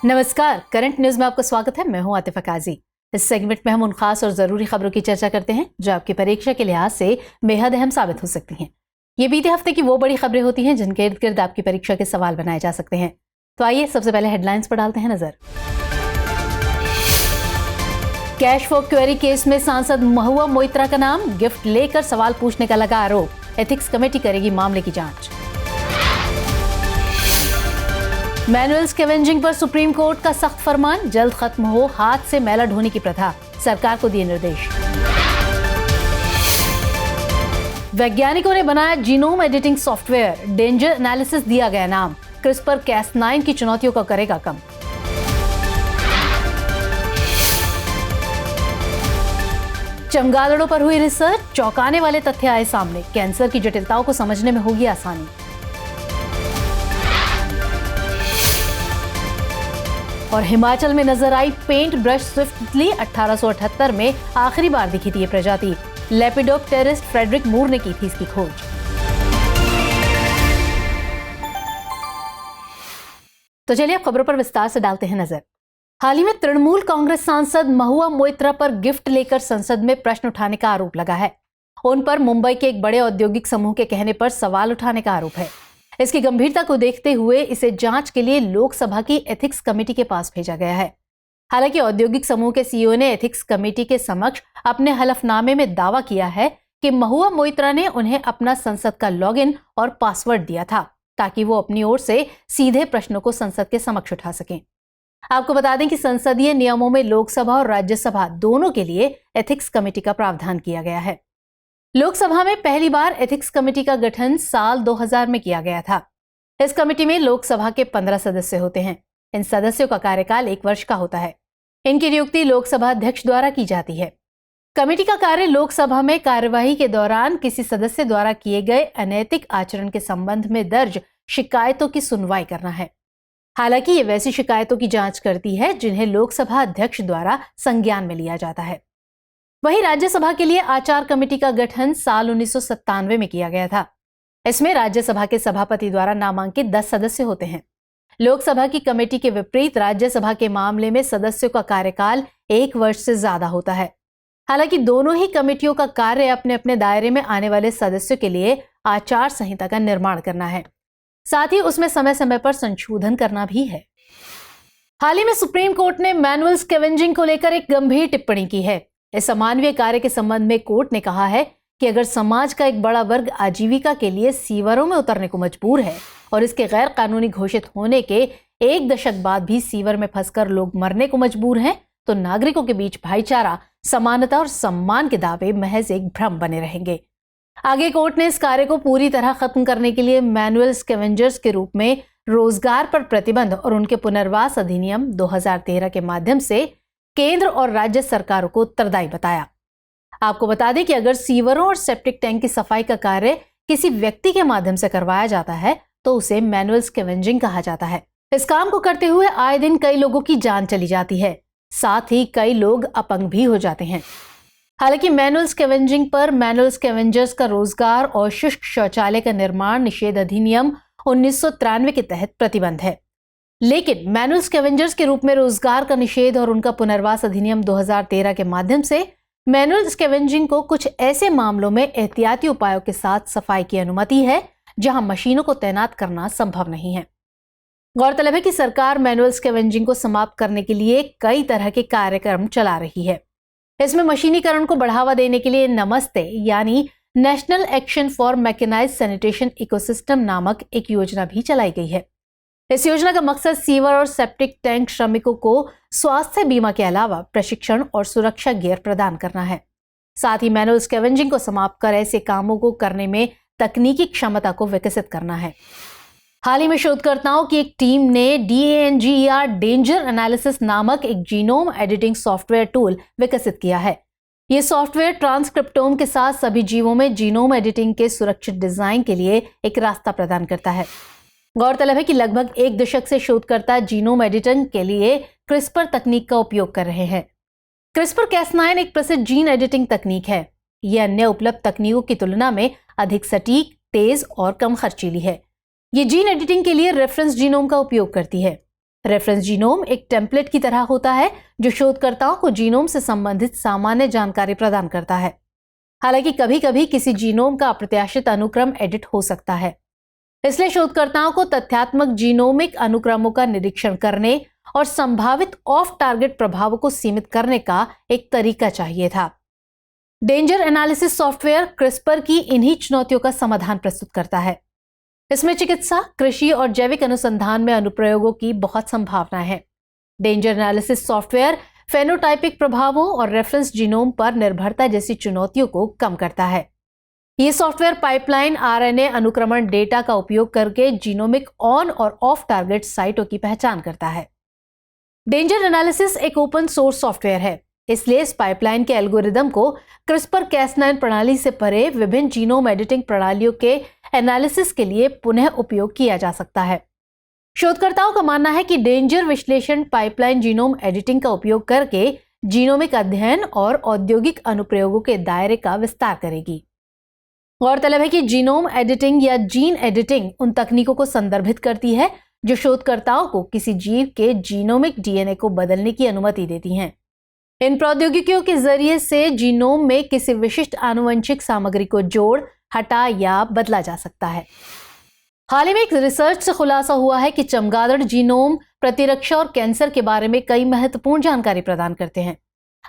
नमस्कार, current news में आपका स्वागत है। मैं हूं आतिफा काजी। इस सेगमेंट में हम उन खास और जरूरी खबरों की चर्चा करते हैं जो आपकी परीक्षा के लिहाज से बेहद अहम साबित हो सकती हैं। ये बीते हफ्ते की वो बड़ी खबरें होती हैं जिनके इर्द गिर्द आपकी परीक्षा के सवाल बनाए जा सकते हैं। तो आइए सबसे पहले हेडलाइंस पर डालते हैं नजर। कैश फॉर क्वेरी केस में सांसद महुआ मोइत्रा का नाम, गिफ्ट लेकर सवाल पूछने का लगा आरोप। एथिक्स कमेटी करेगी मामले की जांच। मैनुअल स्कैवेंजिंग पर सुप्रीम कोर्ट का सख्त फरमान, जल्द खत्म हो हाथ से मैला ढोने की प्रथा, सरकार को दिए निर्देश। वैज्ञानिकों ने बनाया genome editing software, danger analysis दिया गया नाम, क्रिस्पर Cas9 की चुनौतियों को करेगा कम। चमगादड़ों पर हुई रिसर्च, चौंकाने वाले तथ्य आए सामने, कैंसर की जटिलताओं को समझने में होगी आसानी। और हिमाचल में नजर आई पेंट ब्रश स्विफ्ट तितली, 1878 में आखिरी बार दिखी थी ये प्रजाति। लेपिडोप्टेरिस्ट फ्रेडरिक मूर ने की थी इसकी खोज। तो चलिए अब खबरों पर विस्तार से डालते हैं नजर। हाल ही में तृणमूल कांग्रेस सांसद महुआ मोइत्रा पर गिफ्ट लेकर संसद में प्रश्न उठाने का आरोप लगा है। उन पर मुंबई के एक बड़े औद्योगिक समूह के कहने पर सवाल उठाने का आरोप है। इसकी गंभीरता को देखते हुए इसे जांच के लिए लोकसभा की एथिक्स कमेटी के पास भेजा गया है। हालांकि औद्योगिक समूह के सीईओ ने एथिक्स कमेटी के समक्ष अपने हलफनामे में दावा किया है कि महुआ मोइत्रा ने उन्हें अपना संसद का लॉगिन और पासवर्ड दिया था ताकि वो अपनी ओर से सीधे प्रश्नों को संसद के समक्ष उठा सकें। आपको बता दें कि संसदीय नियमों में लोकसभा और राज्यसभा दोनों के लिए एथिक्स कमेटी का प्रावधान किया गया है। लोकसभा में पहली बार एथिक्स कमेटी का गठन साल 2000 में किया गया था। इस कमेटी में लोकसभा के 15 सदस्य होते हैं। इन सदस्यों का कार्यकाल 1 वर्ष का होता है। इनकी नियुक्ति लोकसभा अध्यक्ष द्वारा की जाती है। कमेटी का कार्य लोकसभा में कार्यवाही के दौरान किसी सदस्य द्वारा किए गए अनैतिक आचरण के संबंध में दर्ज शिकायतों की सुनवाई करना है। हालांकि ये वैसी शिकायतों की जांच करती है जिन्हें लोकसभा अध्यक्ष द्वारा संज्ञान में लिया जाता है। वहीं राज्यसभा के लिए आचार कमेटी का गठन साल 1997 में किया गया था। इसमें राज्यसभा के सभापति द्वारा नामांकित 10 सदस्य होते हैं। लोकसभा की कमेटी के विपरीत राज्यसभा के मामले में सदस्यों का कार्यकाल 1 वर्ष से ज्यादा होता है। हालांकि दोनों ही कमेटियों का कार्य अपने अपने दायरे में आने वाले सदस्यों के लिए आचार संहिता का निर्माण करना है, साथ ही उसमें समय समय पर संशोधन करना भी है। हाल ही में सुप्रीम कोर्ट ने मैनुअल स्कैवेंजिंग को लेकर एक गंभीर टिप्पणी की है। इस अमानवीय कार्य के संबंध में कोर्ट ने कहा है कि अगर समाज का एक बड़ा वर्ग आजीविका के लिए सीवरों में उतरने को मजबूर है और इसके गैर कानूनी घोषित होने के 1 दशक बाद भी सीवर में फंसकर लोग मरने को मजबूर हैं, तो नागरिकों के बीच भाईचारा, समानता और सम्मान के दावे महज एक भ्रम बने रहेंगे। आगे कोर्ट ने इस कार्य को पूरी तरह खत्म करने के लिए मैनुअल स्कैवेंजर्स के रूप में रोजगार पर प्रतिबंध और उनके पुनर्वास अधिनियम 2013 के माध्यम से केंद्र और राज्य सरकारों को उत्तरदायी बताया। आपको बता दें कि अगर सीवरों और सेप्टिक टैंक की सफाई का कार्य किसी व्यक्ति के माध्यम से करवाया जाता है तो उसे मैनुअल स्कैवेंजिंग कहा जाता है। इस काम को करते हुए आए दिन कई लोगों की जान चली जाती है, साथ ही कई लोग अपंग भी हो जाते हैं। हालांकि मैनुअल स्कैवेंजिंग पर मैनुअल स्कैवेंजर्स का रोजगार और शुष्क शौचालय का निर्माण निषेध अधिनियम 1993 के तहत प्रतिबंध है, लेकिन मैनुअल स्कैवेंजर्स के रूप में रोजगार का निषेध और उनका पुनर्वास अधिनियम 2013 के माध्यम से मैनुअल स्कैवेंजिंग को कुछ ऐसे मामलों में एहतियाती उपायों के साथ सफाई की अनुमति है जहां मशीनों को तैनात करना संभव नहीं है। गौरतलब है कि सरकार मैनुअल स्कैवेंजिंग को समाप्त करने के लिए कई तरह के कार्यक्रम चला रही है। इसमें मशीनीकरण को बढ़ावा देने के लिए नमस्ते यानी national action for mechanised sanitation ecosystem नामक एक योजना भी चलाई गई है। इस योजना का मकसद सीवर और सेप्टिक टैंक श्रमिकों को स्वास्थ्य बीमा के अलावा प्रशिक्षण और सुरक्षा गियर प्रदान करना है। साथ ही मैनुअल स्कैवेंजिंग को समाप्त कर ऐसे कामों को करने में तकनीकी क्षमता को विकसित करना है। हाल ही में शोधकर्ताओं की एक टीम ने DANGER डेंजर एनालिसिस नामक एक जीनोम एडिटिंग सॉफ्टवेयर टूल विकसित किया है। यह सॉफ्टवेयर ट्रांसक्रिप्टोम के साथ सभी जीवों में जीनोम एडिटिंग के सुरक्षित डिजाइन के लिए एक रास्ता प्रदान करता है। गौरतलब है कि लगभग 1 दशक से शोधकर्ता जीनोम एडिटिंग के लिए क्रिस्पर तकनीक का उपयोग कर रहे हैं। क्रिस्पर Cas9 एक प्रसिद्ध जीन एडिटिंग तकनीक है। यह अन्य उपलब्ध तकनीकों की तुलना में अधिक सटीक, तेज और कम खर्चीली है। ये जीन एडिटिंग के लिए रेफरेंस जीनोम का उपयोग करती है। रेफरेंस जीनोम एक टेम्पलेट की तरह होता है जो शोधकर्ताओं को जीनोम से संबंधित सामान्य जानकारी प्रदान करता है। हालांकि कभी कभी किसी जीनोम का अप्रत्याशित अनुक्रम एडिट हो सकता है, इसलिए शोधकर्ताओं को तथ्यात्मक जीनोमिक अनुक्रमों का निरीक्षण करने और संभावित ऑफ टारगेट प्रभावों को सीमित करने का एक तरीका चाहिए था। डेंजर एनालिसिस सॉफ्टवेयर क्रिस्पर की इन्हीं चुनौतियों का समाधान प्रस्तुत करता है। इसमें चिकित्सा, कृषि और जैविक अनुसंधान में अनुप्रयोगों की बहुत संभावना है। डेंजर एनालिसिस सॉफ्टवेयर फेनोटाइपिक प्रभावों और रेफरेंस जीनोम पर निर्भरता जैसी चुनौतियों को कम करता है। ये सॉफ्टवेयर पाइपलाइन आरएनए अनुक्रमण डेटा का उपयोग करके जीनोमिक ऑन और ऑफ टारगेट साइटों की पहचान करता है। डेंजर एनालिसिस एक ओपन सोर्स सॉफ्टवेयर है, इसलिए इस पाइपलाइन के एल्गोरिदम को क्रिस्पर-Cas9 प्रणाली से परे विभिन्न जीनोम एडिटिंग प्रणालियों के एनालिसिस के लिए पुनः उपयोग किया जा सकता है। शोधकर्ताओं का मानना है कि डेंजर विश्लेषण पाइपलाइन जीनोम एडिटिंग का उपयोग करके जीनोमिक अध्ययन और औद्योगिक अनुप्रयोगों के दायरे का विस्तार करेगी। गौरतलब है कि जीनोम एडिटिंग या जीन एडिटिंग उन तकनीकों को संदर्भित करती है जो शोधकर्ताओं को किसी जीव के जीनोमिक डीएनए को बदलने की अनुमति देती हैं। इन प्रौद्योगिकियों के जरिए से जीनोम में किसी विशिष्ट आनुवंशिक सामग्री को जोड़, हटा या बदला जा सकता है। हाल ही में एक रिसर्च से खुलासा हुआ है कि चमगादड़ जीनोम, प्रतिरक्षा और कैंसर के बारे में कई महत्वपूर्ण जानकारी प्रदान करते हैं।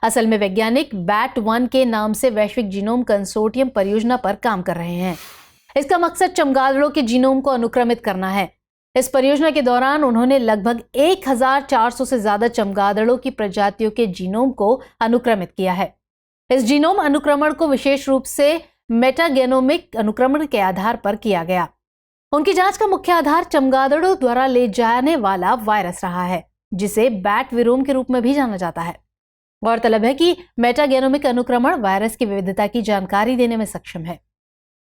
असल में वैज्ञानिक BAT1 के नाम से वैश्विक जीनोम कंसोर्टियम परियोजना पर काम कर रहे हैं। इसका मकसद चमगादड़ों के जीनोम को अनुक्रमित करना है। इस परियोजना के दौरान उन्होंने लगभग 1400 से ज्यादा चमगादड़ों की प्रजातियों के जीनोम को अनुक्रमित किया है। इस जीनोम अनुक्रमण को विशेष रूप से मेटागेनोमिक अनुक्रमण के आधार पर किया गया। उनकी जांच का मुख्य आधार चमगादड़ों द्वारा ले जाने वाला वायरस रहा है, जिसे बैट विरोम के रूप में भी जाना जाता है। गौरतलब है कि मेटागेनोमिक अनुक्रमण वायरस की विविधता की जानकारी देने में सक्षम है।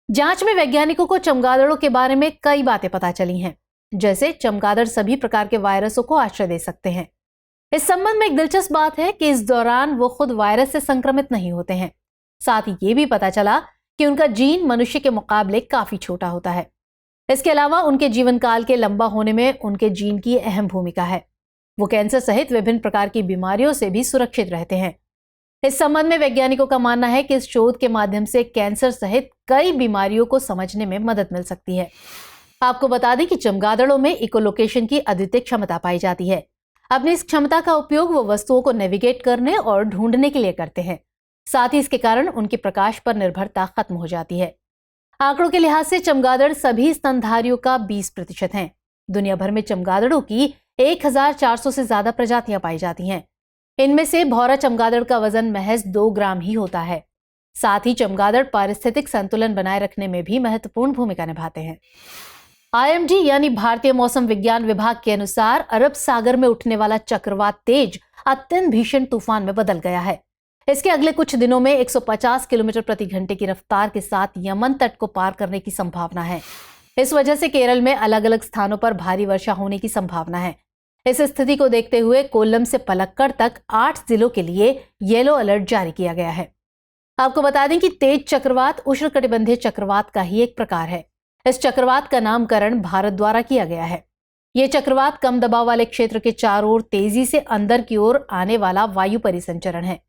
जांच में वैज्ञानिकों को चमगादड़ों के बारे में कई बातें पता चली हैं, जैसे चमगादड़ सभी प्रकार के वायरसों को आश्रय दे सकते हैं। इस संबंध में एक दिलचस्प बात है कि इस दौरान वो खुद वायरस से संक्रमित नहीं होते हैं। साथ ही ये भी पता चला कि उनका जीन मनुष्य के मुकाबले काफी छोटा होता है। इसके अलावा उनके जीवन काल के लंबा होने में उनके जीन की अहम भूमिका है। वो कैंसर सहित विभिन्न प्रकार की बीमारियों से भी सुरक्षित रहते हैं। इस संबंध में वैज्ञानिकों का मानना है कि इस शोध के माध्यम से कैंसर सहित कई बीमारियों को समझने में मदद मिल सकती है। आपको बता दें कि चमगादड़ों में इकोलोकेशन की अद्वितीय क्षमता पाई जाती है। अपनी इस क्षमता का उपयोग वो वस्तुओं को नेविगेट करने और ढूंढने के लिए करते हैं। साथ ही इसके कारण उनकी प्रकाश पर निर्भरता खत्म हो जाती है। आंकड़ों के लिहाज से चमगादड़ सभी स्तनधारियों का 20% हैं। दुनिया भर में चमगादड़ों की 1400 से ज्यादा प्रजातियां पाई जाती हैं। इनमें से भौरा चमगादड़ का वजन महज 2 ग्राम ही होता है। साथ ही चमगादड़ पारिस्थितिक संतुलन बनाए रखने में भी महत्वपूर्ण भूमिका निभाते हैं। IMD यानी भारतीय मौसम विज्ञान विभाग के अनुसार अरब सागर में उठने वाला चक्रवात तेज अत्यंत भीषण तूफान में बदल गया है। इसके अगले कुछ दिनों में 150 किलोमीटर प्रति घंटे की रफ्तार के साथ यमन तट को पार करने की संभावना है। इस वजह से केरल में अलग अलग स्थानों पर भारी वर्षा होने की संभावना है। इस स्थिति को देखते हुए कोल्लम से पलक्कड़ तक 8 जिलों के लिए येलो अलर्ट जारी किया गया है। आपको बता दें कि तेज चक्रवात उष्णकटिबंधीय चक्रवात का ही एक प्रकार है। इस चक्रवात का नामकरण भारत द्वारा किया गया है। यह चक्रवात कम दबाव वाले क्षेत्र के चारों ओर तेजी से अंदर की ओर आने वाला वायु परिसंचरण है।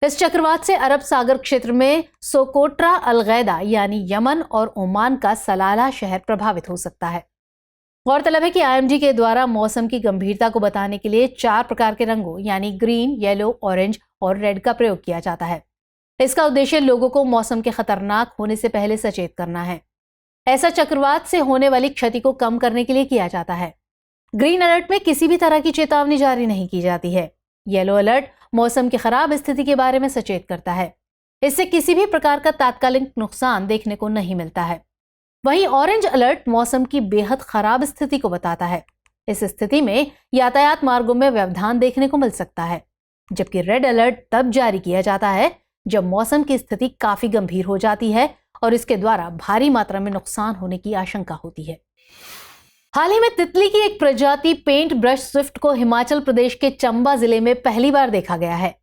इस चक्रवात से अरब सागर क्षेत्र में सोकोट्रा अलगैदा यानी यमन और ओमान का सलाला शहर प्रभावित हो सकता है। गौरतलब है कि IMD के द्वारा मौसम की गंभीरता को बताने के लिए 4 प्रकार के रंगों यानी ग्रीन, येलो, ऑरेंज और रेड का प्रयोग किया जाता है। इसका उद्देश्य लोगों को मौसम के खतरनाक होने से पहले सचेत करना है। ऐसा चक्रवात से होने वाली क्षति को कम करने के लिए किया जाता है। ग्रीन अलर्ट में किसी भी तरह की चेतावनी जारी नहीं की जाती है। येलो अलर्ट मौसम की खराब स्थिति के बारे में सचेत करता है। इससे किसी भी प्रकार का तात्कालिक नुकसान देखने को नहीं मिलता है। वहीं ऑरेंज अलर्ट मौसम की बेहद खराब स्थिति को बताता है। इस स्थिति में यातायात मार्गों में व्यवधान देखने को मिल सकता है। जबकि रेड अलर्ट तब जारी किया जाता है जब मौसम की स्थिति काफी गंभीर हो जाती है और इसके द्वारा भारी मात्रा में नुकसान होने की आशंका होती है। हाल ही में तितली की एक प्रजाति पेंट ब्रश स्विफ्ट को हिमाचल प्रदेश के चंबा जिले में पहली बार देखा गया है।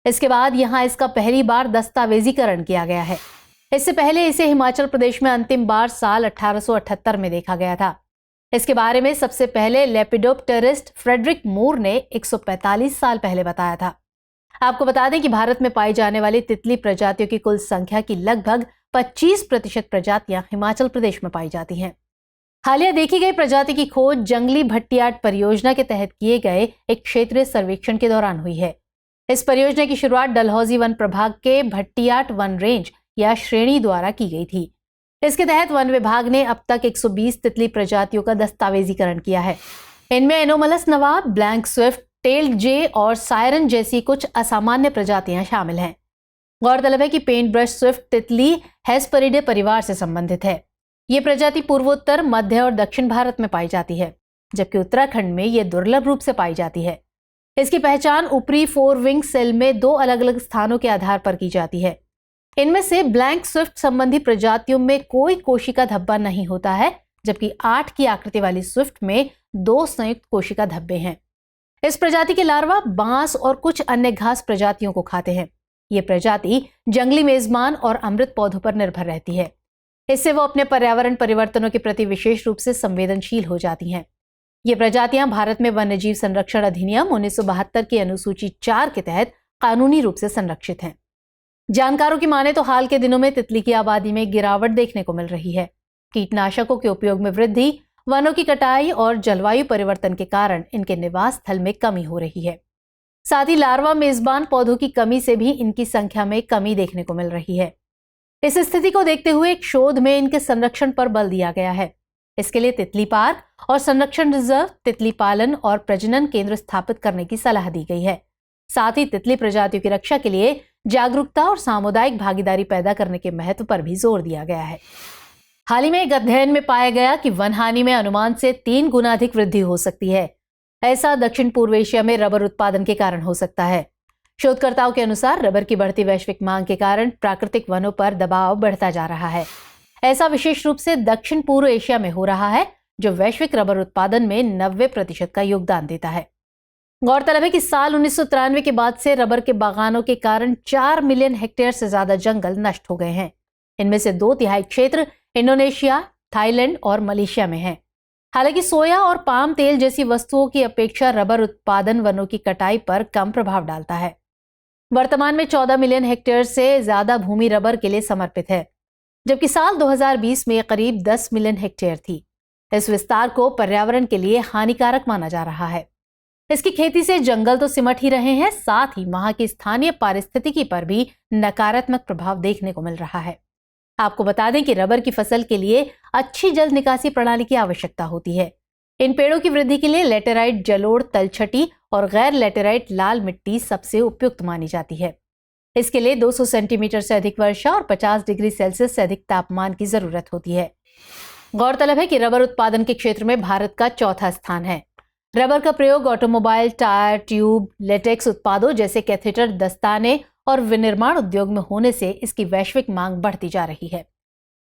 इसके बाद यहां इसका पहली बार दस्तावेजीकरण किया गया है। इससे पहले इसे हिमाचल प्रदेश में अंतिम बार साल 1878 में देखा गया था। इसके बारे में सबसे पहले लेपिडोप्टेरिस्ट फ्रेडरिक मूर ने 145 साल पहले बताया था। आपको बता दें कि भारत में पाई जाने वाली तितली प्रजातियों की कुल संख्या की लगभग 25% प्रजातियां हिमाचल प्रदेश में पाई जाती हैं। हालिया देखी गई प्रजाति की खोज जंगली भट्टियाट परियोजना के तहत किए गए एक क्षेत्रीय सर्वेक्षण के दौरान हुई है। इस परियोजना की शुरुआत डलहौजी वन प्रभाग के भट्टियाट वन रेंज या श्रेणी द्वारा की गई थी। इसके तहत वन विभाग ने अब तक 120 तितली प्रजातियों का दस्तावेजीकरण किया है। इनमें एनोमलस नवाब, ब्लैंक स्विफ्ट, टेल्ड जे और सायरन जैसी कुछ असामान्य प्रजातियां शामिल हैं। गौरतलब है कि पेंट ब्रश स्विफ्ट तितली हेस्पेरिडे परिवार से संबंधित है। ये प्रजाति पूर्वोत्तर, मध्य और दक्षिण भारत में पाई जाती है, जबकि उत्तराखंड में ये दुर्लभ रूप से पाई जाती है। इसकी पहचान ऊपरी 4 विंग सेल में 2 अलग अलग स्थानों के आधार पर की जाती है। इनमें से ब्लैंक स्विफ्ट संबंधी प्रजातियों में कोई कोशिका धब्बा नहीं होता है, जबकि 8 की आकृति वाली स्विफ्ट में 2 संयुक्त कोशिका धब्बे हैं। इस प्रजाति के लार्वा बांस और कुछ अन्य घास प्रजातियों को खाते हैं। ये प्रजाति जंगली मेजबान और अमृत पौधों पर निर्भर रहती है। इससे वो अपने पर्यावरण परिवर्तनों के प्रति विशेष रूप से संवेदनशील हो जाती हैं। ये प्रजातियां भारत में वन्यजीव संरक्षण अधिनियम 1972 की अनुसूची 4 के तहत कानूनी रूप से संरक्षित हैं। जानकारों की माने तो हाल के दिनों में तितली की आबादी में गिरावट देखने को मिल रही है। कीटनाशकों के उपयोग में वृद्धि, वनों की कटाई और जलवायु परिवर्तन के कारण इनके निवास स्थल में कमी हो रही है। साथ ही लार्वा मेजबान पौधों की कमी से भी इनकी संख्या में कमी देखने को मिल रही है। इस स्थिति को देखते हुए एक शोध में इनके संरक्षण पर बल दिया गया है। इसके लिए तितली पार्क और संरक्षण रिजर्व, तितली पालन और प्रजनन केंद्र स्थापित करने की सलाह दी गई है। साथ ही तितली प्रजातियों की रक्षा के लिए जागरूकता और सामुदायिक भागीदारी पैदा करने के महत्व पर भी जोर दिया गया है। हाल ही में एक अध्ययन में पाया गया कि वन हानि में अनुमान से 3 गुना अधिक वृद्धि हो सकती है। ऐसा दक्षिण पूर्व एशिया में रबर उत्पादन के कारण हो सकता है। शोधकर्ताओं के अनुसार रबर की बढ़ती वैश्विक मांग के कारण प्राकृतिक वनों पर दबाव बढ़ता जा रहा है। ऐसा विशेष रूप से दक्षिण पूर्व एशिया में हो रहा है, जो वैश्विक रबर उत्पादन में 90% का योगदान देता है। गौरतलब है कि साल 1993 के बाद से रबर के बागानों के कारण 4 मिलियन हेक्टेयर से ज्यादा जंगल नष्ट हो गए हैं। इनमें से 2/3 क्षेत्र इंडोनेशिया, थाईलैंड और मलेशिया में है। हालांकि सोया और पाम तेल जैसी वस्तुओं की अपेक्षा रबर उत्पादन वनों की कटाई पर कम प्रभाव डालता है। वर्तमान में 14 मिलियन हेक्टेयर से ज्यादा भूमि रबर के लिए समर्पित है, जबकि साल 2020 में करीब 10 मिलियन हेक्टेयर थी। इस विस्तार को पर्यावरण के लिए हानिकारक माना जा रहा है। इसकी खेती से जंगल तो सिमट ही रहे हैं, साथ ही वहां की स्थानीय पारिस्थितिकी पर भी नकारात्मक प्रभाव देखने को मिल रहा है। आपको बता दें कि रबर की फसल के लिए अच्छी जल निकासी प्रणाली की आवश्यकता होती है। इन पेड़ों की वृद्धि के लिए लेटेराइट जलोढ़ तलछटी और गैर लेटेराइट लाल मिट्टी सबसे उपयुक्त मानी जाती है। इसके लिए 200 सेंटीमीटर से अधिक वर्षा और 50 डिग्री सेल्सियस से अधिक तापमान की जरूरत होती है। गौरतलब है कि रबर उत्पादन के क्षेत्र में भारत का 4था स्थान है। रबर का प्रयोग ऑटोमोबाइल, टायर, ट्यूब, लेटेक्स उत्पादों जैसे कैथेटर, दस्ताने और विनिर्माण उद्योग में होने से इसकी वैश्विक मांग बढ़ती जा रही है।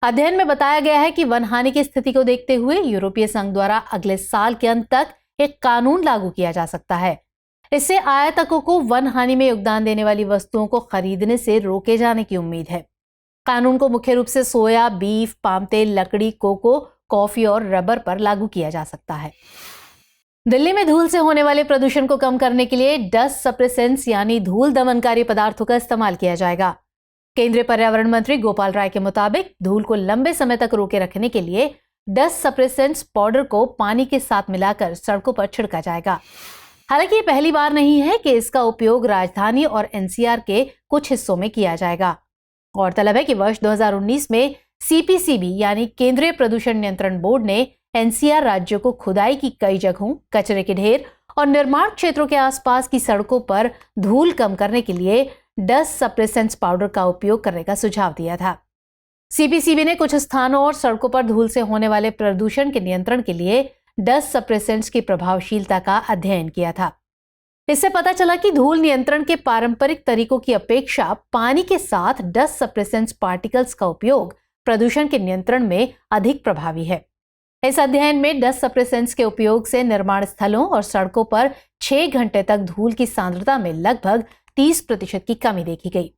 अध्ययन में बताया गया है कि वन हानि की स्थिति को देखते हुए यूरोपीय संघ द्वारा अगले साल के अंत तक एक कानून लागू किया जा सकता है। इससे आयातकों को वन हानि में योगदान देने वाली वस्तुओं को खरीदने से रोके जाने की उम्मीद है। कानून को मुख्य रूप से सोया, बीफ, पाम तेल, लकड़ी, कोको, कॉफी और रबर पर लागू किया जा सकता है। दिल्ली में धूल से होने वाले प्रदूषण को कम करने के लिए डस्ट सप्रेसेंट्स यानी धूल दमनकारी पदार्थों का इस्तेमाल किया जाएगा। केंद्रीय पर्यावरण मंत्री गोपाल राय के मुताबिक धूल को लंबे समय तक रोके रखने के लिए डस्ट सप्रेसेंट्स पाउडर को पानी के साथ मिलाकर सड़कों पर छिड़का जाएगा। हालांकि ये पहली बार नहीं है कि इसका उपयोग राजधानी और एनसीआर के कुछ हिस्सों में किया जाएगा। गौरतलब है कि वर्ष 2019 में सीपीसीबी यानी केंद्रीय प्रदूषण नियंत्रण बोर्ड ने एनसीआर राज्यों को खुदाई की कई जगहों, कचरे के ढेर और निर्माण क्षेत्रों के आसपास की सड़कों पर धूल कम करने के लिए डस्ट सप्रेसेंट्स पाउडर का उपयोग करने का सुझाव दिया था। सीपीसीबी ने कुछ स्थानों और सड़कों पर धूल से होने वाले प्रदूषण के नियंत्रण के लिए डस्ट सप्रेसेंट्स की प्रभावशीलता का अध्ययन किया था। इससे पता चला कि धूल नियंत्रण के पारंपरिक तरीकों की अपेक्षा पानी के साथ डस्ट सप्रेसेंट्स पार्टिकल्स का उपयोग प्रदूषण के नियंत्रण में अधिक प्रभावी है। इस अध्ययन में डस्ट सप्रेसेंट्स के उपयोग से निर्माण स्थलों और सड़कों पर 6 घंटे तक धूल की सांद्रता में लगभग 30% की कमी देखी गई।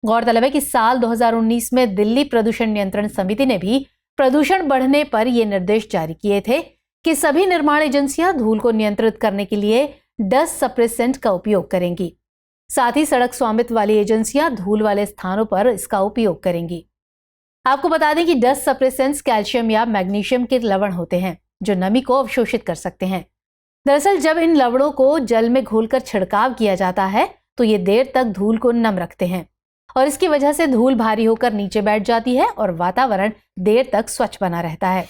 गौरतलब है कि साल 2019 में दिल्ली प्रदूषण नियंत्रण समिति ने भी प्रदूषण बढ़ने पर ये निर्देश जारी किए थे कि सभी निर्माण एजेंसियां धूल को नियंत्रित करने के लिए डस्ट सप्रेसेंट का उपयोग करेंगी। साथ ही सड़क स्वामित्व वाली एजेंसियां धूल वाले स्थानों पर इसका उपयोग करेंगी। आपको बता दें कि डस्ट सप्रेसेंट्स कैल्शियम या मैग्नीशियम के लवण होते हैं जो नमी को अवशोषित कर सकते हैं। दरअसल जब इन लवणों को जल में घोलकर छिड़काव किया जाता है तो ये देर तक धूल को नम रखते हैं और इसकी वजह से धूल भारी होकर नीचे बैठ जाती है और वातावरण देर तक स्वच्छ बना रहता है।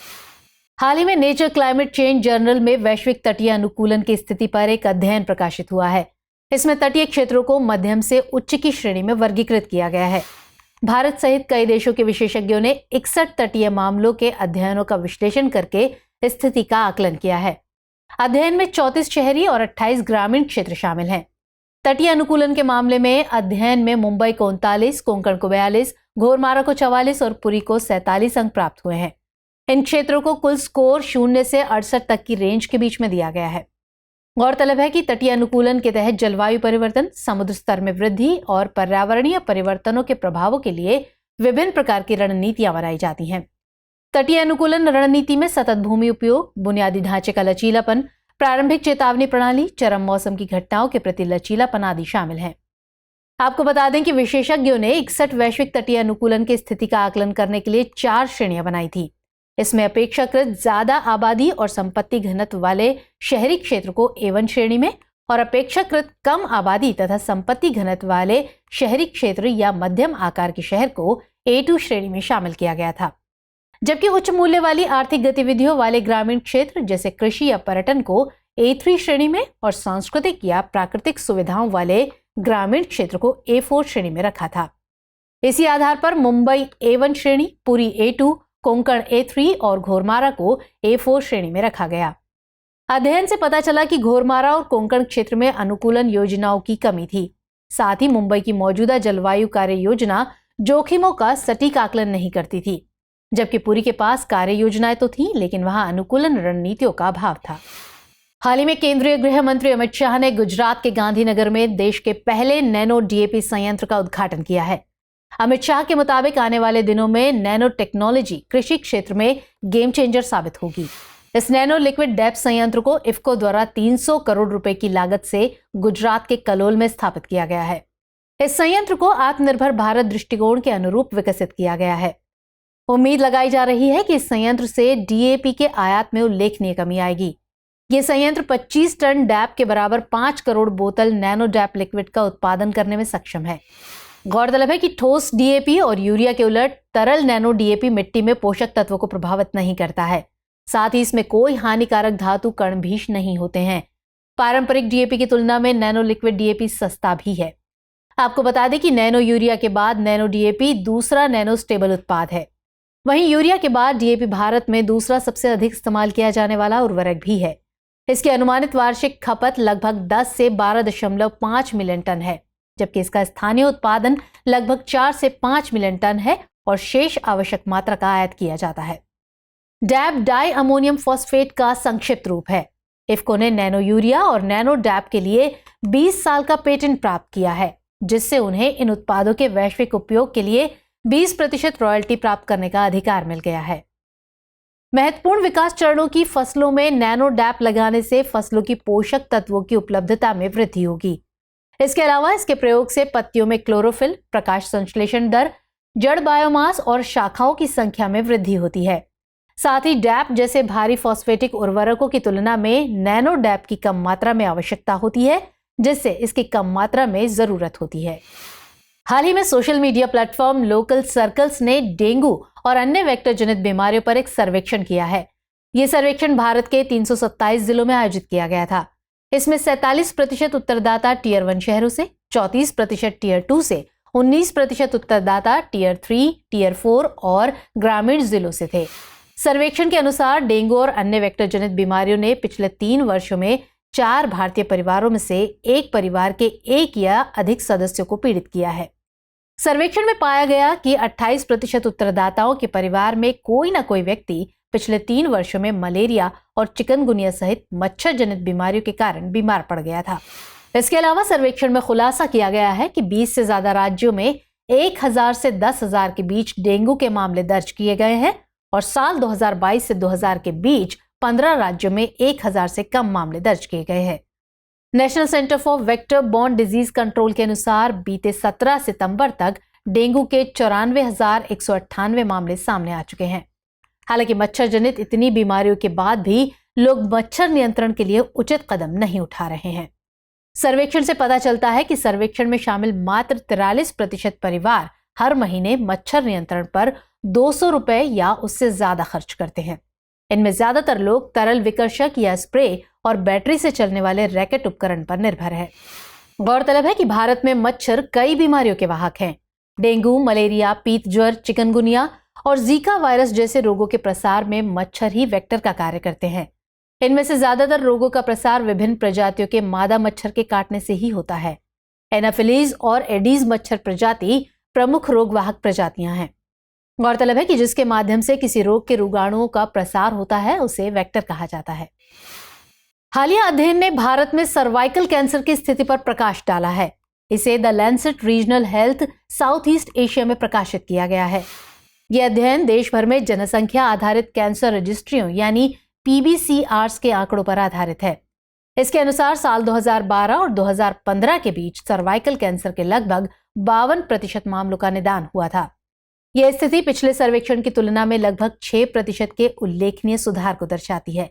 हाल ही में नेचर क्लाइमेट चेंज जर्नल में वैश्विक तटीय अनुकूलन की स्थिति पर एक अध्ययन प्रकाशित हुआ है। इसमें तटीय क्षेत्रों को मध्यम से उच्च की श्रेणी में वर्गीकृत किया गया है। भारत सहित कई देशों के विशेषज्ञों ने 61 तटीय मामलों के अध्ययनों का विश्लेषण करके स्थिति का आकलन किया है। अध्ययन में 34 शहरी और 28 ग्रामीण क्षेत्र शामिल हैं। तटीय अनुकूलन के मामले में अध्ययन में मुंबई को 39, कोंकण को 42, घोरमारा को 44 और पुरी को 47 अंक प्राप्त हुए हैं। इन क्षेत्रों को कुल स्कोर 0 से 68 तक की रेंज के बीच में दिया गया है। गौरतलब है कि तटीय अनुकूलन के तहत जलवायु परिवर्तन, समुद्र स्तर में वृद्धि और पर्यावरणीय परिवर्तनों के प्रभावों के लिए विभिन्न प्रकार की रणनीतियां बनाई जाती हैं। तटीय अनुकूलन रणनीति में सतत भूमि उपयोग, बुनियादी ढांचे का लचीलापन, प्रारंभिक चेतावनी प्रणाली, चरम मौसम की घटनाओं के प्रति लचीलापन आदि शामिल हैं। आपको बता दें कि विशेषज्ञों ने 61 वैश्विक तटीय अनुकूलन की स्थिति का आकलन करने के लिए 4 श्रेणियां बनाई थी। इसमें अपेक्षाकृत ज्यादा आबादी और संपत्ति घनत्व वाले शहरी क्षेत्र को A1 श्रेणी में और अपेक्षाकृत कम आबादी तथा संपत्ति घनत्व वाले शहरी क्षेत्र या मध्यम आकार के शहर को A2 श्रेणी में शामिल किया गया था। जबकि उच्च मूल्य वाली आर्थिक गतिविधियों वाले ग्रामीण क्षेत्र जैसे कृषि या पर्यटन को A3 श्रेणी में और सांस्कृतिक या प्राकृतिक सुविधाओं वाले ग्रामीण क्षेत्र को A4 श्रेणी में रखा था। इसी आधार पर मुंबई A1 श्रेणी, पुरी A2, कोंकण A3 और घोरमारा को A4 श्रेणी में रखा गया। अध्ययन से पता चला कि घोरमारा और कोंकण क्षेत्र में अनुकूलन योजनाओं की कमी थी। साथ ही मुंबई की मौजूदा जलवायु कार्य योजना जोखिमों का सटीक आकलन नहीं करती थी, जबकि पुरी के पास कार्य योजनाएं तो थीं, लेकिन वहां अनुकूलन रणनीतियों का अभाव था। हाल ही में केंद्रीय गृह मंत्री अमित शाह ने गुजरात के गांधीनगर में देश के पहले नैनो DAP संयंत्र का उद्घाटन किया है। अमित शाह के मुताबिक आने वाले दिनों में नैनो टेक्नोलॉजी कृषि क्षेत्र में गेम चेंजर साबित होगी। इस नैनो लिक्विड डैप संयंत्र को इफ्को द्वारा 300 करोड़ रुपए की लागत से गुजरात के कलोल में स्थापित किया गया है। इस संयंत्र को आत्मनिर्भर भारत दृष्टिकोण के अनुरूप विकसित किया गया है। उम्मीद लगाई जा रही है कि इस संयंत्र से DAP के आयात में उल्लेखनीय कमी आएगी। ये संयंत्र 25 टन डैप के बराबर 5 करोड़ बोतल नैनो डैप लिक्विड का उत्पादन करने में सक्षम है। गौरतलब है कि ठोस DAP और यूरिया के उलट तरल नैनो DAP मिट्टी में पोषक तत्वों को प्रभावित नहीं करता है। साथ ही इसमें कोई हानिकारक धातु कण भी नहीं होते हैं। पारंपरिक DAP की तुलना में नैनो लिक्विड DAP सस्ता भी है। आपको बता दें कि नैनो यूरिया के बाद नैनो DAP दूसरा नैनो स्टेबल उत्पाद है। वहीं यूरिया के बाद DAP भारत में दूसरा सबसे अधिक इस्तेमाल किया जाने वाला उर्वरक भी है। इसकी अनुमानित वार्षिक खपत लगभग 10 से 12.5 मिलियन टन है, जबकि इसका स्थानीय उत्पादन लगभग 4 से 5 मिलियन टन है और शेष आवश्यक मात्रा का आयात किया जाता है। डैप डाई अमोनियम फॉस्फेट का संक्षिप्त रूप है। इफ्को ने नैनो यूरिया और नैनो डैप के लिए 20 साल का पेटेंट प्राप्त किया है, जिससे उन्हें इन उत्पादों के वैश्विक उपयोग के लिए 20% रॉयल्टी प्राप्त करने का अधिकार मिल गया है। महत्वपूर्ण विकास चरणों की फसलों में नैनो डैप लगाने से फसलों की पोषक तत्वों की उपलब्धता में वृद्धि होगी। इसके अलावा इसके प्रयोग से पत्तियों में क्लोरोफिल, प्रकाश संश्लेषण दर, जड़ बायोमास और शाखाओं की संख्या में वृद्धि होती है। साथ ही डैप जैसे भारी फॉस्फेटिक उर्वरकों की तुलना में नैनो डैप की कम मात्रा में आवश्यकता होती है, जिससे इसकी कम मात्रा में जरूरत होती है। हाल ही में social media platform local circles ने डेंगू और अन्य वेक्टर जनित बीमारियों पर एक सर्वेक्षण किया है। यह सर्वेक्षण भारत के 327 जिलों में आयोजित किया गया था। इसमें 47% उत्तरदाता टियर 1 शहरों से, 34% टियर 2 से, 19% उत्तरदाता टियर 3, टियर 4 और ग्रामीण जिलों से थे। सर्वेक्षण के अनुसार डेंगू और अन्य वेक्टर जनित बीमारियों ने पिछले 3 वर्षों में 4 भारतीय परिवारों में से एक परिवार के 1 या अधिक सदस्यों को पीड़ित किया है। सर्वेक्षण में पाया गया कि 28% उत्तरदाताओं के परिवार में कोई न कोई व्यक्ति पिछले 3 वर्षों में मलेरिया और चिकनगुनिया सहित मच्छर जनित बीमारियों के कारण बीमार पड़ गया था। इसके अलावा सर्वेक्षण में खुलासा किया गया है कि 20 से ज्यादा राज्यों में 1000 से 10,000 के बीच डेंगू के मामले दर्ज किए गए हैं और साल 2022 से 2000 के बीच 15 राज्यों में 1000 से कम मामले दर्ज किए गए हैं। National centre for vector borne disease control के अनुसार बीते 17 सितंबर तक डेंगू के 94,198 मामले सामने आ चुके हैं। हालांकि मच्छर जनित इतनी बीमारियों के बाद भी लोग मच्छर नियंत्रण के लिए उचित कदम नहीं उठा रहे हैं। सर्वेक्षण से पता चलता है कि सर्वेक्षण में शामिल मात्र 43% परिवार हर महीने मच्छर नियंत्रण पर 200 रुपए या उससे ज्यादा खर्च करते हैं। इनमें ज्यादातर लोग तरल विकर्षक या स्प्रे और बैटरी से चलने वाले रैकेट उपकरण पर निर्भर है। गौरतलब है कि भारत में मच्छर कई बीमारियों के वाहक हैं। डेंगू, मलेरिया, पीत ज्वर, चिकनगुनिया और जीका वायरस जैसे रोगों के प्रसार में मच्छर ही वेक्टर का कार्य करते हैं। इनमें से ज्यादातर रोगों का प्रसार विभिन्न प्रजातियों के मादा मच्छर के काटने से ही होता है। एनाफिलीज और एडीज मच्छर प्रजाति प्रमुख रोगवाहक प्रजातियां हैं। गौरतलब है कि जिसके माध्यम से किसी रोग के रोगाणुओं का प्रसार होता है उसे वेक्टर कहा जाता है। हालिया अध्ययन ने भारत में सर्वाइकल कैंसर की स्थिति पर प्रकाश डाला है। इसे the Lancet regional health south east Asia में प्रकाशित किया गया है। यह अध्ययन देश भर में जनसंख्या आधारित कैंसर रजिस्ट्रियों यानी PBCRs के आंकड़ों पर आधारित है। इसके अनुसार साल 2012 और 2015 के बीच सर्वाइकल कैंसर के लगभग 52% मामलों का निदान हुआ था। यह स्थिति पिछले सर्वेक्षण की तुलना में लगभग 6% के उल्लेखनीय सुधार को दर्शाती है।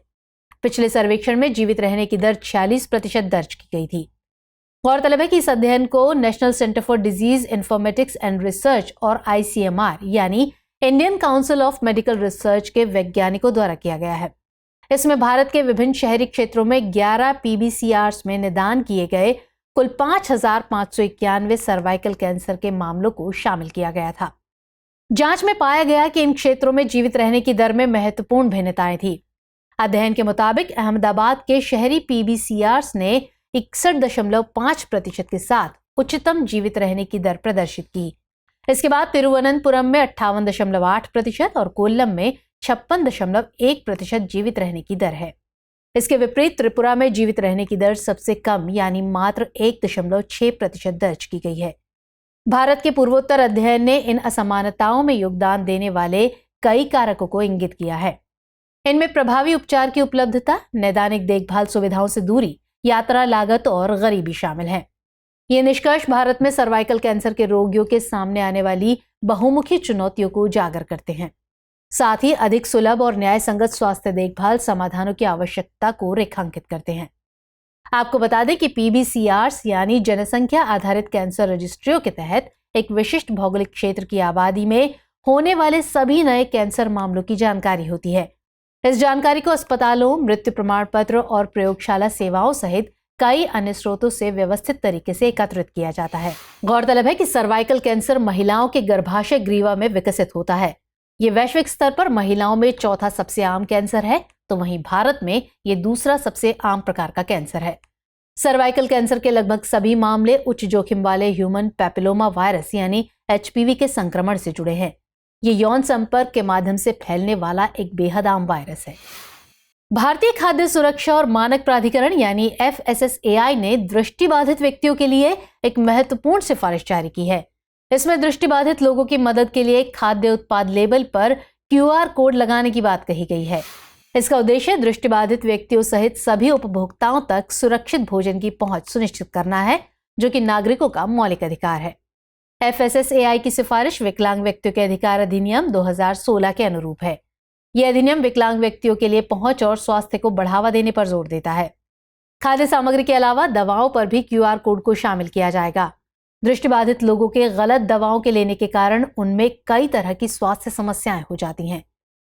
पिछले सर्वेक्षण में जीवित रहने की दर 46% दर्ज की गई थी। गौरतलब है कि इस अध्ययन को national centre for disease informatics and research और ICMR यानी Indian council of medical research के वैज्ञानिकों द्वारा किया गया है। इसमें भारत के विभिन्न शहरी क्षेत्रों में 11 PBCRs में निदान किए गए कुल 5,591 सर्वाइकल कैंसर के मामलों को शामिल किया गया था। जांच में पाया गया कि इन क्षेत्रों में जीवित रहने की दर में महत्वपूर्ण भिन्नताएं थी। अध्ययन के मुताबिक अहमदाबाद के शहरी PBCRs ने 61.5% के साथ उच्चतम जीवित रहने की दर प्रदर्शित की। इसके बाद तिरुवनंतपुरम में 58.8% और कोल्लम में 56.1% जीवित रहने की दर है। इसके विपरीत त्रिपुरा में जीवित रहने की दर सबसे कम यानी मात्र 1.6% दर्ज की गई है। भारत के पूर्वोत्तर अध्ययन ने इन असमानताओं में योगदान देने वाले कई कारकों को इंगित किया है। इनमें प्रभावी उपचार की उपलब्धता, नैदानिक देखभाल सुविधाओं से दूरी, यात्रा लागत और गरीबी शामिल है। ये निष्कर्ष भारत में सर्वाइकल कैंसर के रोगियों के सामने आने वाली बहुमुखी चुनौतियों को उजागर करते हैं। साथ ही अधिक सुलभ और न्याय संगत स्वास्थ्य देखभाल समाधानों की आवश्यकता को रेखांकित करते हैं। आपको बता दें कि PBCRs यानी जनसंख्या आधारित कैंसर रजिस्ट्रियों के तहत एक विशिष्ट भौगोलिक क्षेत्र की आबादी में होने वाले सभी नए कैंसर मामलों की जानकारी होती है। इस जानकारी को अस्पतालों, मृत्यु प्रमाण पत्र और प्रयोगशाला सेवाओं सहित कई अन्य स्रोतों से व्यवस्थित तरीके से एकत्रित किया जाता है। गौरतलब है कि सर्वाइकल कैंसर महिलाओं के गर्भाशय ग्रीवा में विकसित होता है। ये वैश्विक स्तर पर महिलाओं में चौथा सबसे आम कैंसर है, तो वहीं भारत में ये दूसरा सबसे आम प्रकार का कैंसर है। सर्वाइकल कैंसर के लगभग सभी मामले उच्च जोखिम वाले ह्यूमन पैपिलोमा वायरस यानी HPV के संक्रमण से जुड़े हैं। ये यौन संपर्क के माध्यम से फैलने वाला एक बेहद आम वायरस है। भारतीय खाद्य सुरक्षा और मानक प्राधिकरण यानी FSSAI ने दृष्टिबाधित व्यक्तियों के लिए एक महत्वपूर्ण सिफारिश जारी की है। इसमें दृष्टिबाधित लोगों की मदद के लिए खाद्य उत्पाद लेबल पर QR कोड लगाने की बात कही गई है। इसका उद्देश्य दृष्टिबाधित व्यक्तियों सहित सभी उपभोक्ताओं तक सुरक्षित भोजन की पहुंच सुनिश्चित करना है, जो कि नागरिकों का मौलिक अधिकार है। FSSAI की सिफारिश विकलांग व्यक्तियों के अधिकार अधिनियम 2016 के अनुरूप है। यह अधिनियम विकलांग व्यक्तियों के लिए पहुंच और स्वास्थ्य को बढ़ावा देने पर जोर देता है। खाद्य सामग्री के अलावा दवाओं पर भी QR कोड को शामिल किया जाएगा। दृष्टिबाधित लोगों के गलत दवाओं के लेने के कारण उनमें कई तरह की स्वास्थ्य समस्याएं हो जाती हैं।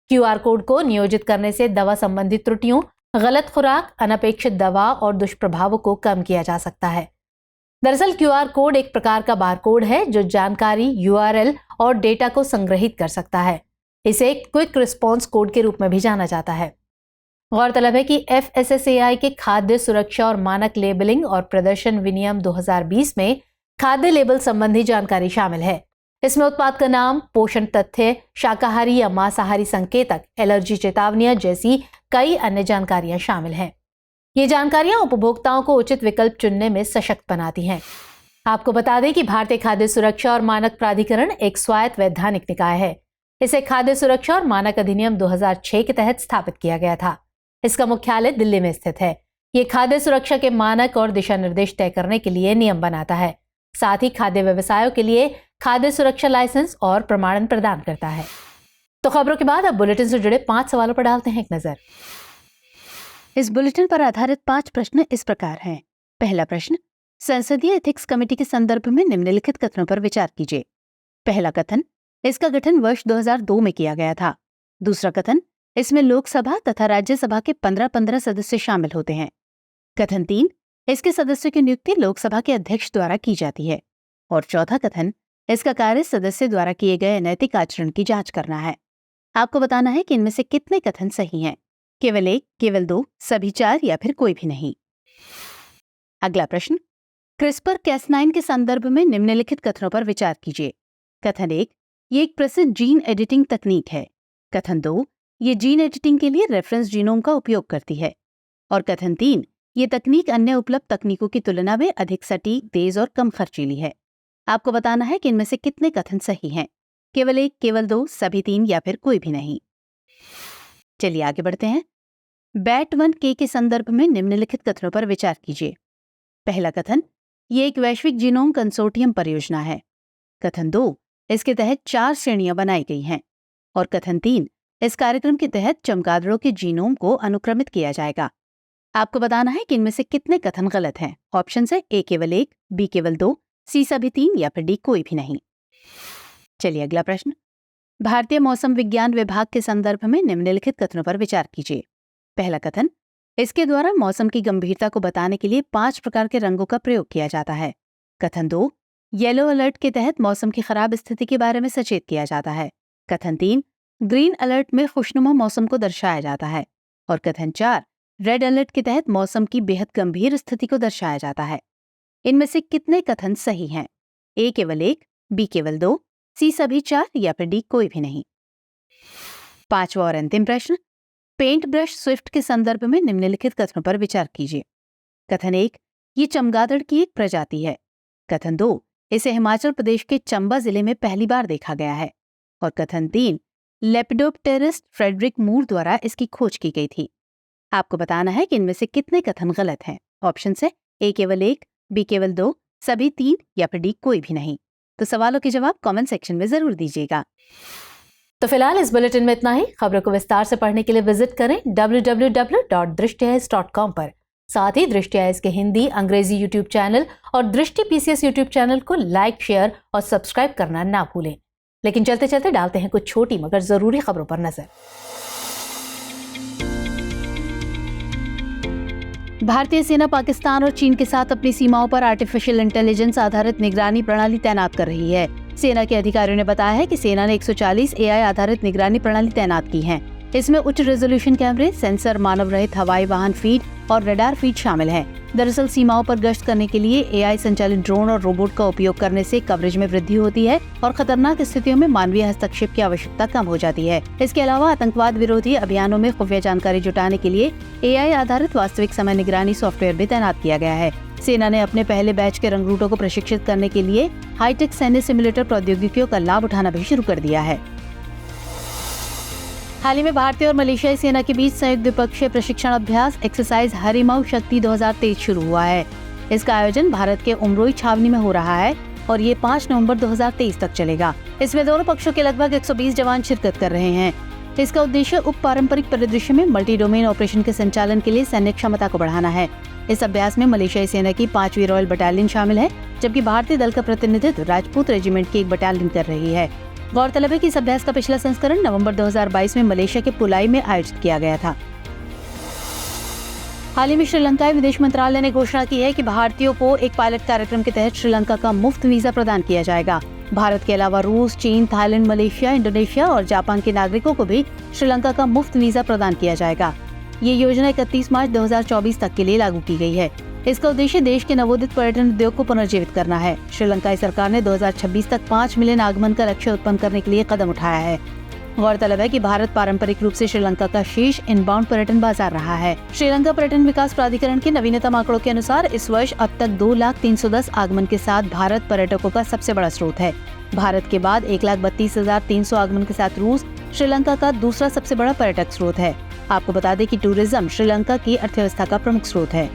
QR कोड को नियोजित करने से दवा संबंधी त्रुटियों, गलत खुराक, अनपेक्षित दवा और दुष्प्रभावों को कम किया जा सकता है। दरअसल QR कोड एक प्रकार का बारकोड है जो जानकारी, URL और डेटा को संग्रहित कर सकता है। इसे क्विक रिस्पॉन्स कोड के रूप में भी जाना जाता है। गौरतलब है कि FSSAI के खाद्य सुरक्षा और मानक लेबलिंग और प्रदर्शन विनियम 2020 में खाद्य लेबल संबंधी जानकारी शामिल है। इसमें उत्पाद का नाम, पोषण तथ्य, शाकाहारी या मांसाहारी संकेतक, एलर्जी चेतावनियां जैसी कई अन्य जानकारियां शामिल हैं। ये जानकारियां उपभोक्ताओं को उचित विकल्प चुनने में सशक्त बनाती हैं। आपको बता दें कि भारतीय खाद्य सुरक्षा और मानक प्राधिकरण एक स्वायत्त वैधानिक निकाय है। इसे खाद्य सुरक्षा और मानक अधिनियम 2006 के तहत स्थापित किया गया था। इसका मुख्यालय दिल्ली में स्थित है। ये खाद्य सुरक्षा के मानक और दिशा निर्देश तय करने के लिए नियम बनाता है। साथ ही खाद्य व्यवसायों के लिए खाद्य सुरक्षा लाइसेंस और प्रमाणन प्रदान करता है। तो खबरों के बाद अब बुलेटिन से जुड़े 5 सवालों पर डालते हैं एक नजर। इस बुलेटिन पर आधारित 5 प्रश्न इस प्रकार हैं। पहला प्रश्न, संसदीय एथिक्स कमेटी के संदर्भ में निम्नलिखित कथनों पर विचार कीजिए। पहला कथन, इसका गठन वर्ष 2002 में किया गया था। दूसरा कथन, इसमें लोकसभा तथा राज्यसभा के 15-15 सदस्य शामिल होते हैं। कथन 3, इसके सदस्यों की नियुक्ति लोकसभा के अध्यक्ष द्वारा की जाती है। और चौथा कथन, इसका कार्य सदस्य द्वारा किए गए अनैतिक आचरण की जांच करना है। आपको बताना है कि इनमें से कितने कथन सही हैं। केवल 1, केवल 2, सभी 4 या फिर कोई भी नहीं। अगला प्रश्न, क्रिस्पर-कैस9 के संदर्भ में निम्नलिखित कथनों पर विचार कीजिए। कथन 1, ये एक प्रसिद्ध जीन एडिटिंग तकनीक है। कथन 2, ये जीन एडिटिंग के लिए रेफरेंस जीनोम का उपयोग करती है। और कथन 3, ये तकनीक अन्य उपलब्ध तकनीकों की तुलना में अधिक सटीक, तेज और कम खर्चीली है। आपको बताना है कि इनमें से कितने कथन सही हैं। केवल 1, केवल 2, सभी 3 या फिर कोई भी नहीं। चलिए आगे बढ़ते हैं। BAT1K के संदर्भ में निम्नलिखित कथनों पर विचार कीजिए। पहला कथन, ये एक वैश्विक जीनोम कंसोर्टियम परियोजना है। कथन 2, इसके तहत 4 श्रेणियां बनाई गई हैं। और कथन 3, इस कार्यक्रम के तहत चमगादड़ों के जीनोम को अनुक्रमित किया जाएगा। आपको बताना है कि इनमें से कितने कथन गलत हैं। ऑप्शन है A केवल 1, B केवल 2, C सभी 3 या फिर D कोई भी नहीं। चलिए अगला प्रश्न, भारतीय मौसम विज्ञान विभाग के संदर्भ में निम्नलिखित कथनों पर विचार कीजिए। पहला कथन, इसके द्वारा मौसम की गंभीरता को बताने के लिए 5 प्रकार के रंगों का प्रयोग किया जाता है। कथन 2, येलो अलर्ट के तहत मौसम की खराब स्थिति के बारे में सचेत किया जाता है। कथन 3, ग्रीन अलर्ट में खुशनुमा मौसम को दर्शाया जाता है। और कथन 4, रेड अलर्ट के तहत मौसम की बेहद गंभीर स्थिति को दर्शाया जाता है। इनमें से कितने कथन सही हैं? A केवल 1, B केवल 2, C सभी 4 या फिर D कोई भी नहीं। 5वां और अंतिम प्रश्न, पेंट ब्रश स्विफ्ट के संदर्भ में निम्नलिखित कथनों पर विचार कीजिए। कथन 1, ये चमगादड़ की एक प्रजाति है। कथन 2, इसे हिमाचल प्रदेश के चंबा जिले में पहली बार देखा गया है। और कथन 3, लेपिडोप्टेरिस फ्रेडरिक मूर द्वारा इसकी खोज की गई थी। आपको बताना है कि इनमें से कितने कथन गलत हैं। ऑप्शन है A केवल 1, B केवल 2, सभी 3 या फिर D कोई भी नहीं। तो सवालों के जवाब कमेंट सेक्शन में जरूर दीजिएगा। तो फिलहाल इस बुलेटिन में इतना ही। खबरों को विस्तार से पढ़ने के लिए विजिट करें www.drishtiis.com पर। साथ ही दृष्टि आईएएस के हिंदी, अंग्रेजी यूट्यूब चैनल और दृष्टि PCS यूट्यूब चैनल को लाइक, शेयर और सब्सक्राइब करना ना भूलें। लेकिन चलते चलते डालते हैं कुछ छोटी मगर जरूरी खबरों पर नजर। भारतीय सेना पाकिस्तान और चीन के साथ अपनी सीमाओं पर आर्टिफिशियल इंटेलिजेंस आधारित निगरानी प्रणाली तैनात कर रही है। सेना के अधिकारियों ने बताया है कि सेना ने 140 AI आधारित निगरानी प्रणाली तैनात की हैं। इसमें उच्च रेजोल्यूशन कैमरे, सेंसर, मानव रहित हवाई वाहन फीड और रडार फीड शामिल हैं। दरअसल सीमाओं पर गश्त करने के लिए AI संचालित ड्रोन और रोबोट का उपयोग करने से कवरेज में वृद्धि होती है और खतरनाक स्थितियों में मानवीय हस्तक्षेप की आवश्यकता कम हो जाती है। इसके अलावा आतंकवाद विरोधी अभियानों में खुफिया जानकारी जुटाने के लिए AI आधारित वास्तविक समय निगरानी सॉफ्टवेयर भी तैनात किया गया है। सेना ने अपने पहले बैच के रंगरूटों को प्रशिक्षित करने के लिए हाईटेक सैन्य सिमुलेटर प्रौद्योगिकियों का लाभ उठाना भी शुरू कर दिया है। हाल ही में भारतीय और मलेशियाई सेना के बीच संयुक्त द्विपक्षीय प्रशिक्षण अभ्यास एक्सरसाइज हरिमाऊ शक्ति 2023 शुरू हुआ है। इसका आयोजन भारत के उमरोई छावनी में हो रहा है और ये 5 नवंबर 2023 तक चलेगा। इसमें दोनों पक्षों के लगभग 120 जवान शिरकत कर रहे हैं। इसका उद्देश्य उप पारंपरिक परिदृश्य में मल्टी डोमेन ऑपरेशन के संचालन के लिए सैन्य क्षमता को बढ़ाना है। इस अभ्यास में मलेशियाई सेना की 5वीं रॉयल बटालियन शामिल है, जबकि भारतीय दल का प्रतिनिधित्व राजपूत रेजिमेंट की एक बटालियन कर रही है। गौरतलब है कि इस अभ्यास का पिछला संस्करण नवंबर 2022 में मलेशिया के पुलाई में आयोजित किया गया था। हाल ही में श्रीलंकाई विदेश मंत्रालय ने घोषणा की है कि भारतीयों को एक पायलट कार्यक्रम के तहत श्रीलंका का मुफ्त वीजा प्रदान किया जाएगा। भारत के अलावा रूस, चीन, थाईलैंड, मलेशिया, इंडोनेशिया और जापान के नागरिकों को भी श्रीलंका का मुफ्त वीजा प्रदान किया जाएगा। ये योजना 31 मार्च 2024 तक के लिए लागू की गई है। इसका उद्देश्य देश के नवोदित पर्यटन उद्योग को पुनर्जीवित करना है। श्रीलंकाई सरकार ने 2026 तक 5 मिलियन आगमन का लक्ष्य उत्पन्न करने के लिए कदम उठाया है। गौरतलब है कि भारत पारंपरिक रूप से श्रीलंका का शीर्ष इनबाउंड पर्यटन बाजार रहा है। श्रीलंका पर्यटन विकास प्राधिकरण के नवीनतम आंकड़ों के अनुसार इस वर्ष अब तक 2,310,000 आगमन के साथ भारत पर्यटकों का सबसे बड़ा स्रोत है। भारत के बाद 1,32,300 आगमन के साथ रूस श्रीलंका का दूसरा सबसे बड़ा पर्यटक स्रोत है। आपको बता दें कि टूरिज्म श्रीलंका की अर्थव्यवस्था का प्रमुख स्रोत है।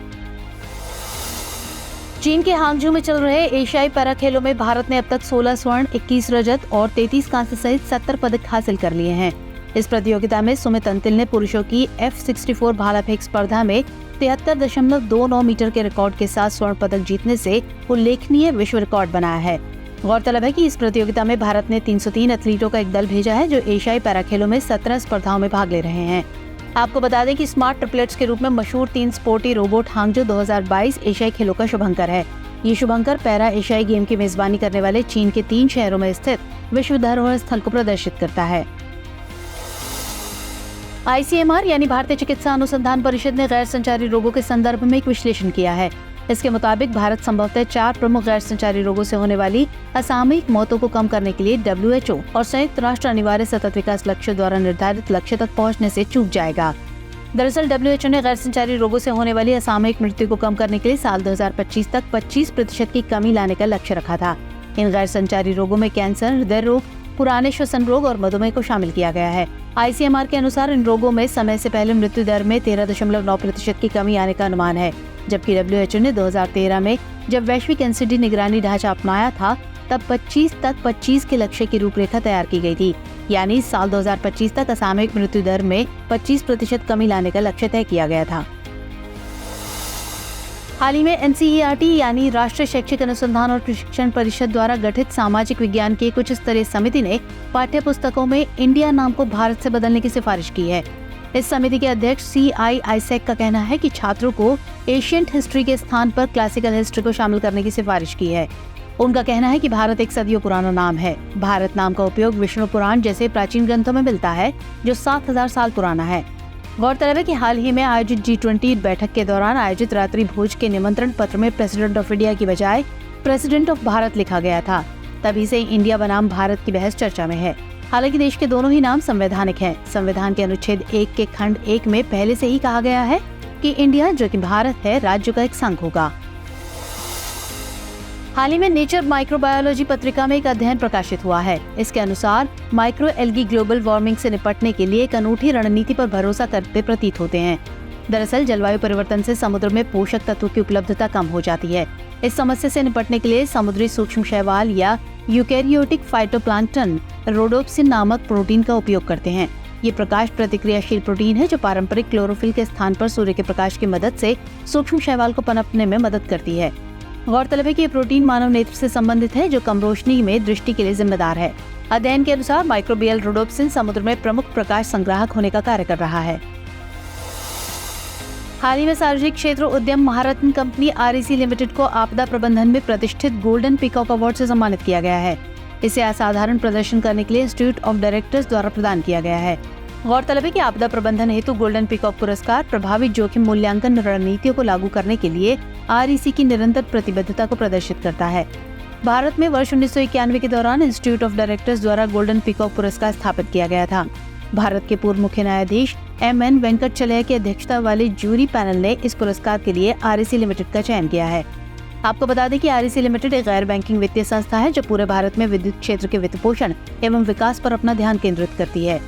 चीन के हांगझू में चल रहे एशियाई पैरा खेलों में भारत ने अब तक 16 स्वर्ण, 21 रजत और 33 कांस्य सहित 70 पदक हासिल कर लिए हैं। इस प्रतियोगिता में सुमित अंतिल ने पुरुषों की F64 भाला फेंक स्पर्धा में 73.29 मीटर के रिकॉर्ड के साथ स्वर्ण पदक जीतने से उल्लेखनीय विश्व रिकॉर्ड बनाया है। गौरतलब है कि इस प्रतियोगिता में भारत ने 303 एथलीटों का एक दल भेजा है जो एशियाई पैरा खेलों में 17 स्पर्धाओं में भाग ले रहे हैं। आपको बता दें कि स्मार्ट ट्रिपलेट्स के रूप में मशहूर 3 स्पोर्टी रोबोट हांगझू 2022 एशियाई खेलों का शुभंकर है। ये शुभंकर पैरा एशियाई गेम की मेजबानी करने वाले चीन के 3 शहरों में स्थित विश्व धरोहर स्थल को प्रदर्शित करता है। ICMR यानी भारतीय चिकित्सा अनुसंधान परिषद ने गैर संचारी रोगों के संदर्भ में एक विश्लेषण किया है। इसके मुताबिक भारत संभवतः 4 प्रमुख गैर संचारी रोगों से होने वाली असामयिक मौतों को कम करने के लिए WHO और संयुक्त राष्ट्र अनिवार्य सतत विकास लक्ष्य द्वारा निर्धारित लक्ष्य तक पहुंचने से चूक जाएगा। दरअसल WHO ने गैर संचारी रोगों से होने वाली असामयिक मृत्यु को कम करने के लिए साल 2025 तक 25% की कमी लाने का लक्ष्य रखा था। इन गैर संचारी रोगों में कैंसर, हृदय रोग, पुराने श्वसन रोग और मधुमेह को शामिल किया गया है। ICMR के अनुसार इन रोगों में समय से पहले मृत्यु दर में 13.9% की कमी आने का अनुमान है, जबकि WHO ने 2013 में जब वैश्विक NCD निगरानी ढांचा अपनाया था तब 25 तक 25 के लक्ष्य की रूपरेखा तैयार की गई थी। यानी साल 2025 तक असामयिक मृत्यु दर में 25% कमी लाने का लक्ष्य तय किया गया था। हाल ही में NCERT यानी राष्ट्रीय शैक्षिक अनुसंधान और प्रशिक्षण परिषद द्वारा गठित सामाजिक विज्ञान की कुछ स्तरीय समिति ने पाठ्य पुस्तकों में इंडिया नाम को भारत से बदलने की सिफारिश की है। इस समिति के अध्यक्ष CI आइसेक का कहना है कि छात्रों को एशियंट हिस्ट्री के स्थान पर क्लासिकल हिस्ट्री को शामिल करने की सिफारिश की है। उनका कहना है कि भारत एक सदियों पुराना नाम है। भारत नाम का उपयोग विष्णु पुराण जैसे प्राचीन ग्रंथों में मिलता है जो 7000 साल पुराना है। गौरतलब है कि हाल ही में आयोजित G20 बैठक के दौरान आयोजित रात्रि भोज के निमंत्रण पत्र में प्रेसिडेंट ऑफ इंडिया की बजाय प्रेसिडेंट ऑफ भारत लिखा गया था। तभी से इंडिया बनाम भारत की बहस चर्चा में है। हालांकि देश के दोनों ही नाम संवैधानिक हैं। संविधान के अनुच्छेद 1 के खंड 1 में पहले से ही कहा गया है कि इंडिया जो कि भारत है राज्य का एक संघ होगा। हाल ही में नेचर माइक्रोबायोलॉजी पत्रिका में एक अध्ययन प्रकाशित हुआ है। इसके अनुसार माइक्रो एल्गी ग्लोबल वार्मिंग से निपटने के लिए एक अनूठी रणनीति पर भरोसा करते प्रतीत होते हैं। दरअसल जलवायु परिवर्तन से समुद्र में पोषक तत्वों की उपलब्धता कम हो जाती है। इस समस्या से निपटने के लिए समुद्री सूक्ष्म शैवाल या यूकैरियोटिक फाइटोप्लैंक्टन रोडोप्सिन नामक प्रोटीन का उपयोग करते हैं। ये प्रकाश प्रतिक्रियाशील प्रोटीन है जो पारंपरिक क्लोरोफिल के स्थान पर सूर्य के प्रकाश की मदद से सूक्ष्म शैवाल को पनपने में मदद करती है। गौरतलब है कि ये प्रोटीन मानव नेत्र से संबंधित है जो कम रोशनी में दृष्टि के लिए जिम्मेदार है। अध्ययन के अनुसार माइक्रोबियल रोडोप्सिन समुद्र में प्रमुख प्रकाश संग्राहक होने का कार्य कर रहा है। हाल ही में सार्वजनिक क्षेत्र उद्यम महारत्न कंपनी REC लिमिटेड को आपदा प्रबंधन में प्रतिष्ठित गोल्डन पीकॉक अवार्ड से सम्मानित किया गया है। इसे असाधारण प्रदर्शन करने के लिए इंस्टीट्यूट ऑफ डायरेक्टर्स द्वारा प्रदान किया गया है। गौरतलब है कि आपदा प्रबंधन हेतु गोल्डन पीकॉक पुरस्कार प्रभावी जोखिम मूल्यांकन रणनीतियों को लागू करने के लिए REC की निरंतर प्रतिबद्धता को प्रदर्शित करता है। भारत में वर्ष 1991 के दौरान इंस्टीट्यूट ऑफ डायरेक्टर्स द्वारा गोल्डन पीकॉक पुरस्कार स्थापित किया गया था। भारत के पूर्व मुख्य न्यायाधीश MN वेंकटचलैया की अध्यक्षता वाली जूरी पैनल ने इस पुरस्कार के लिए REC लिमिटेड का चयन किया है। आपको बता दें कि REC लिमिटेड एक गैर बैंकिंग वित्तीय संस्था है जो पूरे भारत में विद्युत क्षेत्र के वित्त पोषण एवं विकास पर अपना ध्यान केंद्रित करती है।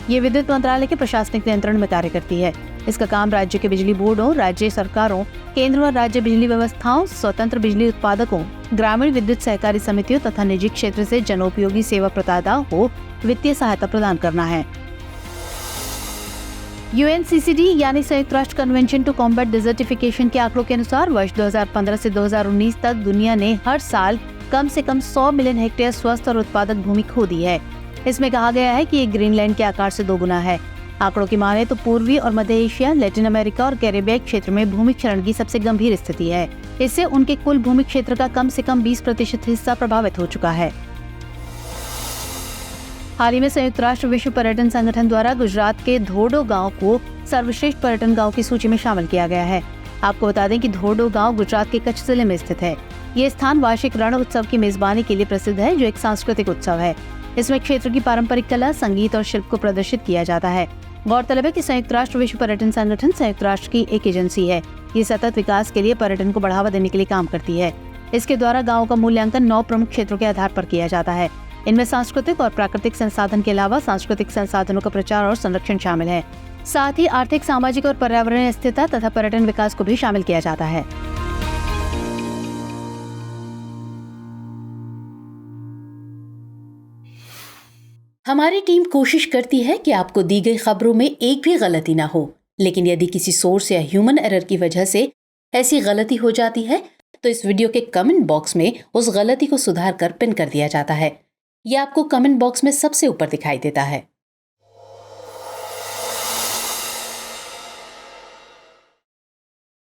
ये विद्युत मंत्रालय के प्रशासनिक नियंत्रण में कार्य करती है। इसका काम राज्य के बिजली बोर्डों, राज्य सरकारों, केंद्र और राज्य बिजली व्यवस्थाओं, स्वतंत्र बिजली उत्पादकों, ग्रामीण विद्युत सहकारी समितियों तथा निजी क्षेत्र से जनोपयोगी सेवा प्रदाताओं को वित्तीय सहायता प्रदान करना है। UNCCD यानी संयुक्त राष्ट्र कन्वेंशन टू कॉम्बैट डिजर्टिफिकेशन के आंकड़ों के अनुसार वर्ष 2015 से 2019 तक दुनिया ने हर साल कम से कम 100 मिलियन हेक्टेयर स्वस्थ और उत्पादक भूमि खो दी है। इसमें कहा गया है कि ये ग्रीनलैंड के आकार से 2 गुना है। आंकड़ों की माने तो पूर्वी और मध्य एशिया, लैटिन अमेरिका और कैरेबिया क्षेत्र में भूमि क्षरण की सबसे गंभीर स्थिति है। इससे उनके कुल भूमि क्षेत्र का कम से कम 20% हिस्सा प्रभावित हो चुका है। हाल ही में संयुक्त राष्ट्र विश्व पर्यटन संगठन द्वारा गुजरात के धोर्डो गांव को सर्वश्रेष्ठ पर्यटन गांव की सूची में शामिल किया गया है। आपको बता दें कि धोर्डो गांव गुजरात के कच्छ जिले में स्थित है। ये स्थान वार्षिक रण उत्सव की मेजबानी के लिए प्रसिद्ध है जो एक सांस्कृतिक उत्सव है। इसमें क्षेत्र की पारंपरिक कला, संगीत और शिल्प को प्रदर्शित किया जाता है। गौरतलब है कि संयुक्त राष्ट्र विश्व पर्यटन संगठन संयुक्त राष्ट्र की एक एजेंसी है। ये सतत विकास के लिए पर्यटन को बढ़ावा देने के लिए काम करती है। इसके द्वारा गाँव का मूल्यांकन 9 प्रमुख क्षेत्रों के आधार पर किया जाता है। इनमें सांस्कृतिक और प्राकृतिक संसाधन के अलावा सांस्कृतिक संसाधनों का प्रचार और संरक्षण शामिल है। साथ ही आर्थिक, सामाजिक और पर्यावरणीय स्थिरता तथा पर्यटन विकास को भी शामिल किया जाता है। हमारी टीम कोशिश करती है कि आपको दी गई खबरों में एक भी गलती ना हो, लेकिन यदि किसी सोर्स या ह्यूमन एरर की वजह से ऐसी गलती हो जाती है तो इस वीडियो के कमेंट बॉक्स में उस गलती को सुधार कर पिन कर दिया जाता है। यह आपको कमेंट बॉक्स में सबसे ऊपर दिखाई देता है।